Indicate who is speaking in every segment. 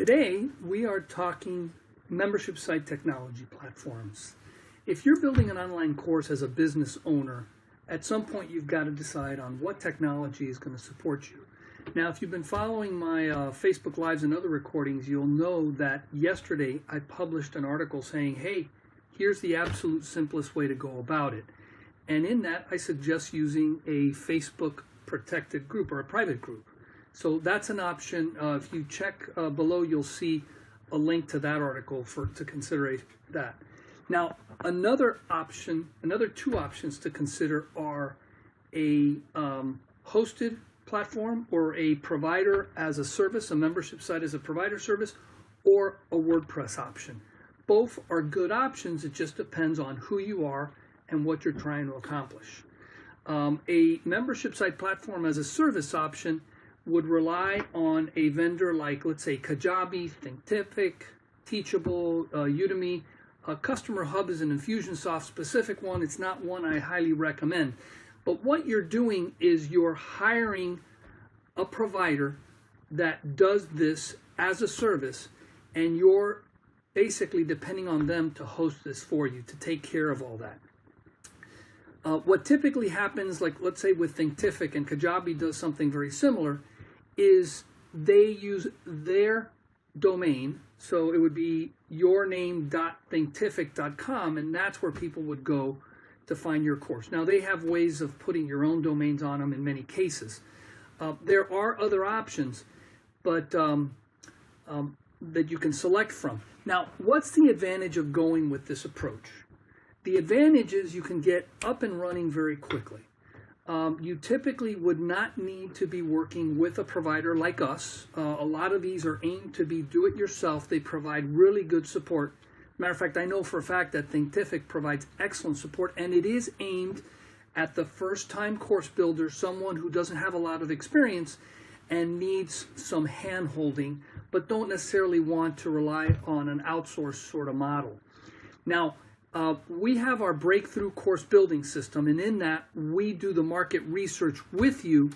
Speaker 1: Today, we are talking membership site technology platforms. If you're building an online course as a business owner, at some point you've got to decide on what technology is going to support you. Now, if you've been following my Facebook Lives and other recordings, you'll know that yesterday I published an article saying, hey, here's the absolute simplest way to go about it. And in that, I suggest using a Facebook protected group or a private group. So that's an option. If you check below, you'll see a link to that article to consider that. Now, another two options to consider are a hosted platform or a provider as a service, a membership site as a provider service, or a WordPress option. Both are good options. It just depends on who you are and what you're trying to accomplish. A membership site platform as a service option would rely on a vendor like, let's say, Kajabi, Thinkific, Teachable, Udemy. Customer Hub is an Infusionsoft specific one. It's not one I highly recommend. But what you're doing is you're hiring a provider that does this as a service, and you're basically depending on them to host this for you, to take care of all that. What typically happens, like let's say with Thinkific, and Kajabi does something very similar, is they use their domain. So it would be yourname.thinkific.com, and that's where people would go to find your course. Now, they have ways of putting your own domains on them in many cases. There are other options, but that you can select from. Now, what's the advantage of going with this approach? The advantage is you can get up and running very quickly. You typically would not need to be working with a provider like us. A lot of these are aimed to be do-it-yourself. They provide really good support. Matter of fact, I know for a fact that Thinkific provides excellent support, and it is aimed at the first-time course builder, someone who doesn't have a lot of experience and needs some hand-holding, but don't necessarily want to rely on an outsourced sort of model. Now, we have our breakthrough course building system, and in that we do the market research with you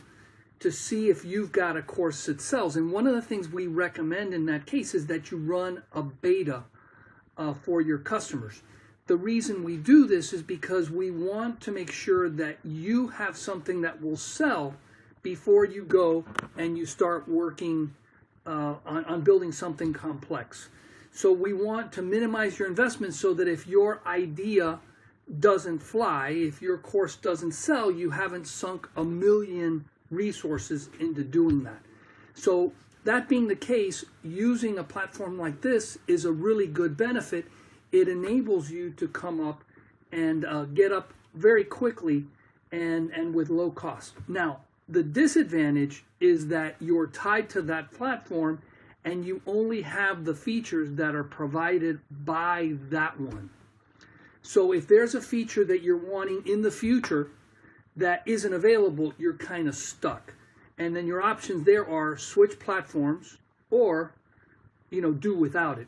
Speaker 1: to see if you've got a course that sells. And one of the things we recommend in that case is that you run a beta for your customers. The reason we do this is because we want to make sure that you have something that will sell before you go and you start working on building something complex. So we want to minimize your investment so that if your idea doesn't fly, if your course doesn't sell, you haven't sunk 1 million resources into doing that. So that being the case, using a platform like this is a really good benefit. It enables you to come up and get up very quickly and with low cost. Now, the disadvantage is that you're tied to that platform and you only have the features that are provided by that one. So if there's a feature that you're wanting in the future that isn't available, you're kind of stuck. And then your options there are switch platforms or, do without it,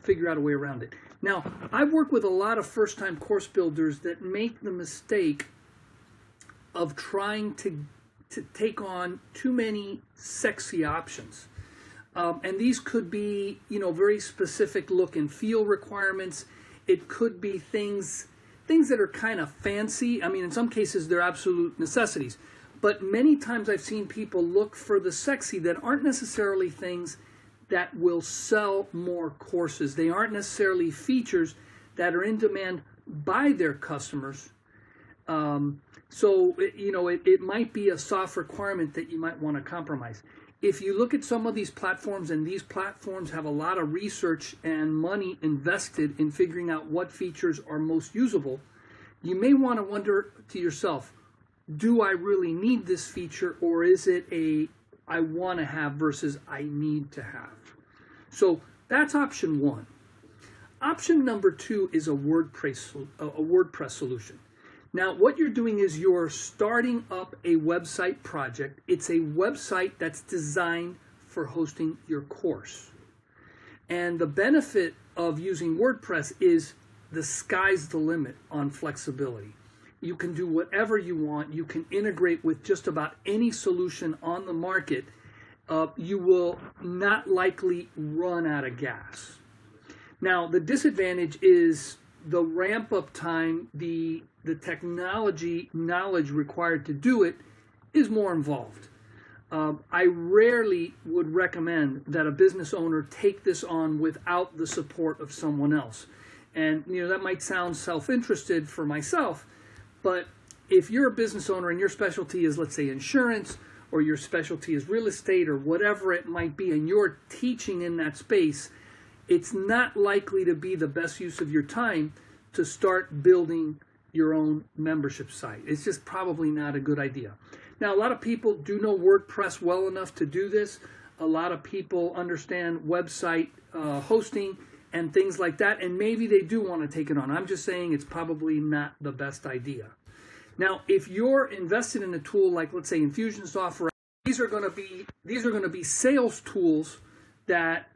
Speaker 1: figure out a way around it. Now, I've worked with a lot of first-time course builders that make the mistake of trying to take on too many sexy options. And these could be, very specific look and feel requirements. It could be things that are kind of fancy. I mean, in some cases, they're absolute necessities. But many times I've seen people look for the sexy that aren't necessarily things that will sell more courses. They aren't necessarily features that are in demand by their customers. So, it might be a soft requirement that you might want to compromise. If you look at some of these platforms, and these platforms have a lot of research and money invested in figuring out what features are most usable, you may want to wonder to yourself, do I really need this feature, or is it a I want to have versus I need to have? So that's option one. Option number two is a WordPress solution. Now, what you're doing is you're starting up a website project. It's a website that's designed for hosting your course. And the benefit of using WordPress is the sky's the limit on flexibility. You can do whatever you want. You can integrate with just about any solution on the market. you will not likely run out of gas. Now, the disadvantage is the ramp-up time, the technology knowledge required to do it is more involved. I rarely would recommend that a business owner take this on without the support of someone else. And that might sound self-interested for myself, but if you're a business owner and your specialty is, let's say, insurance, or your specialty is real estate, or whatever it might be, and you're teaching in that space, it's not likely to be the best use of your time to start building your own membership site. It's just probably not a good idea. Now, a lot of people do know WordPress well enough to do this. A lot of people understand website hosting and things like that, and maybe they do want to take it on. I'm just saying it's probably not the best idea. Now, if you're invested in a tool like, let's say, Infusionsoft, these are going to be sales tools that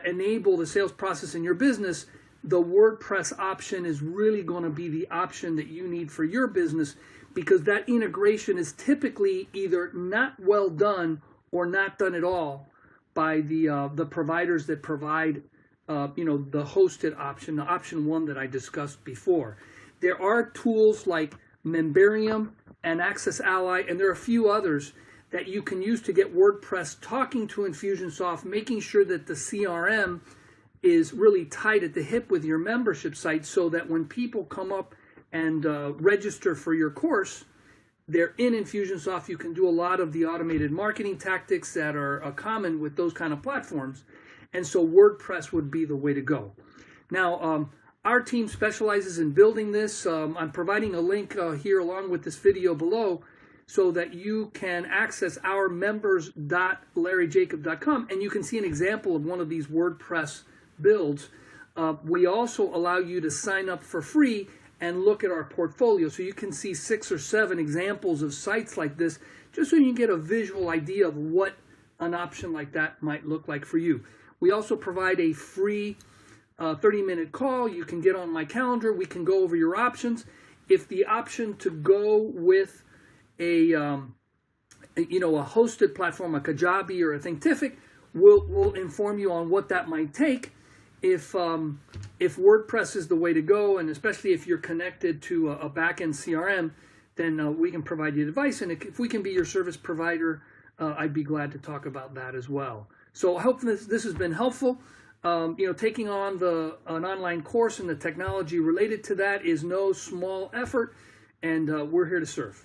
Speaker 1: enable the sales process in your business. The WordPress option is really going to be the option that you need for your business, because that integration is typically either not well done or not done at all by the providers that provide the hosted option, the option one that I discussed before. There are tools like Memberium and Access Ally, and there are a few others that you can use to get WordPress talking to Infusionsoft, making sure that the CRM is really tight at the hip with your membership site, so that when people come up and register for your course, they're in Infusionsoft. You can do a lot of the automated marketing tactics that are common with those kind of platforms. And so WordPress would be the way to go. Now, our team specializes in building this. I'm providing a link here along with this video below so that you can access our members.larryjacob.com, and you can see an example of one of these WordPress builds. We also allow you to sign up for free and look at our portfolio, so you can see 6 or 7 examples of sites like this, just so you can get a visual idea of what an option like that might look like for you. We also provide a free 30-minute call. You can get on my calendar. We can go over your options. If the option to go with a hosted platform, a Kajabi or a Thinkific, we'll inform you on what that might take. If WordPress is the way to go, and especially if you're connected to a back-end CRM, then we can provide you advice. And if we can be your service provider, I'd be glad to talk about that as well. So I hope this has been helpful. Taking on an online course and the technology related to that is no small effort, and we're here to serve.